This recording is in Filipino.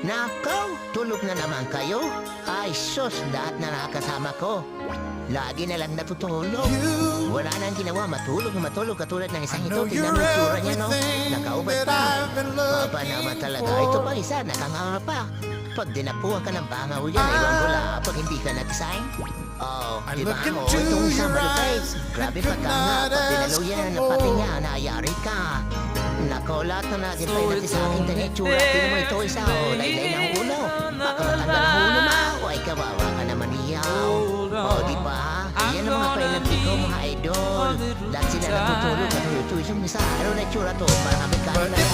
Nakaw, tulog na naman kayo? Ay, sus, lahat na nakakasama ko. Lagi na lang natutulog. Wala nang ginawa, matulog na matulog katulad ng isang ito. Tingnan mo yung tsura niya, no? Nakaubad pa. Baba naman talaga. Ito pa isa, nakanganga pa. Pag dinapuan ka ng bangaw yan, iwan ko lang pag hindi ka nag-sign. Oh, di ba? Oh, itong isang malupay. Grabe pagkanga. Pag dinalo yan, pati nga, nayari ka. Nako, lahat na natin pa natin sa aking tanitsura. Tingnan mo ito isa, oh, laylay ng ulo. Baka matanggal ang ulo mo. Ay, kawawa ka naman iyaw. Oh, di ba? Yan ang mga painanti ko, mga idol. Lahat sila natutulog at ito isang isa. Ano na itsura to? Parang Amerikano na yan.